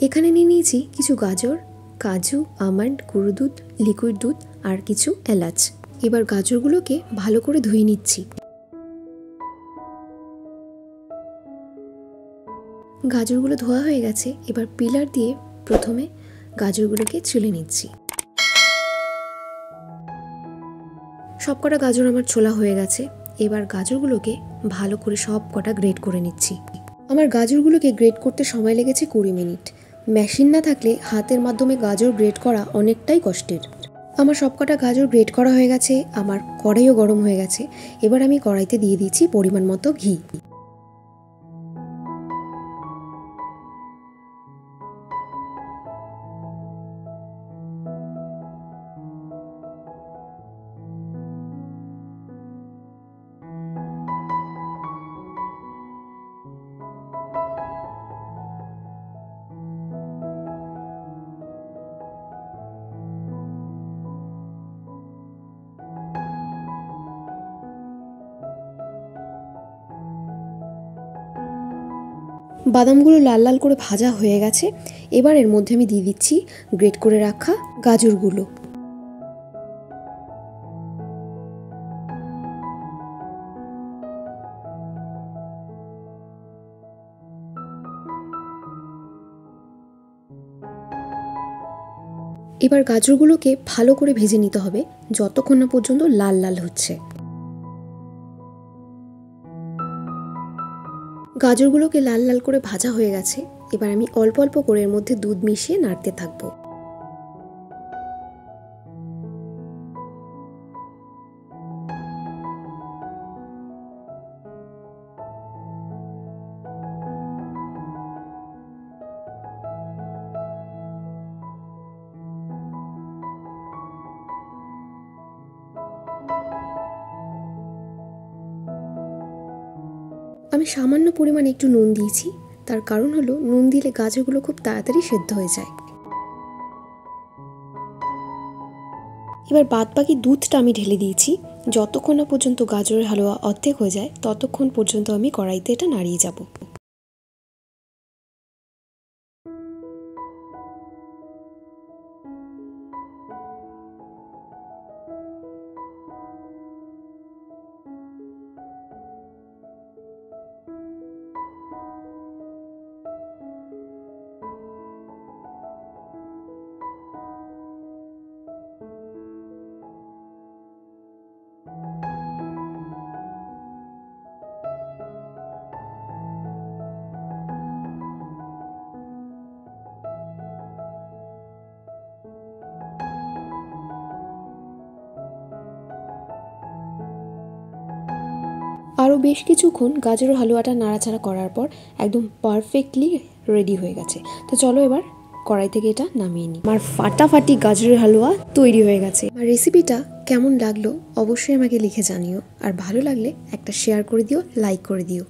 এখানে নিয়ে নিয়েছি কিছু গাজর, কাজু, আমন্ড, গুঁড়ো দুধ, লিকুইড দুধ আর কিছু এলাচ। এবার গাজরগুলোকে ভালো করে ধুয়ে নিচ্ছি। গাজরগুলো ধোয়া হয়ে গেছে। এবার পিলার দিয়ে প্রথমে গাজরগুলোকে ছুলে নিচ্ছি। সবকটা গাজর আমার ছোলা হয়ে গেছে। এবার গাজরগুলোকে ভালো করে সব কটা গ্রেট করে নিচ্ছি। আমার গাজরগুলোকে গ্রেট করতে সময় লেগেছে 20 মিনিট। মেশিন না থাকলে হাতের মাধ্যমে গাজর গ্রেট করা অনেকটাই কষ্টের। আমার সবকটা গাজর গ্রেট করা হয়ে গেছে। আমার কড়াইও গরম হয়ে গেছে। এবার আমি কড়াইতে দিয়ে দিচ্ছি পরিমাণ মতো ঘি। বাদামগুলো লাল লাল করে ভাজা হয়ে গেছে। এবার এর মধ্যে আমি দিয়ে দিচ্ছি গ্রেট করে রাখা গাজরগুলো। এবার গাজরগুলোকে ভালো করে ভেজে নিতে হবে যতক্ষণ না পর্যন্ত লাল লাল হচ্ছে। গাজরগুলোকে লাল লাল করে ভাজা হয়ে গেছে। এবার আমি অল্প অল্প করে এর মধ্যে দুধ মিশিয়ে নাড়তে থাকবো। আমি সামান্য পরিমাণে একটু নুন দিয়েছি। তার কারণ হলো নুন দিলে গাজরগুলো খুব তাড়াতাড়ি সেদ্ধ হয়ে যায়। এবার বাদবাকি দুধটা আমি ঢেলে দিয়েছি। যতক্ষণ না পর্যন্ত গাজরের হালুয়া অর্ধেক হয়ে যায় ততক্ষণ পর্যন্ত আমি কড়াইতে এটা নাড়িয়ে যাব। আরও বেশ কিছুক্ষণ গাজরের হালুয়াটা নাড়াচাড়া করার পর একদম পারফেক্টলি রেডি হয়ে গেছে। তো চলো এবার কড়াই থেকে এটা নামিয়ে নিই। আমার ফাটাফাটি গাজরের হালুয়া তৈরি হয়ে গেছে। আর রেসিপিটা কেমন লাগলো অবশ্যই আমাকে লিখে জানিও। আর ভালো লাগলে একটা শেয়ার করে দিও, লাইক করে দিও।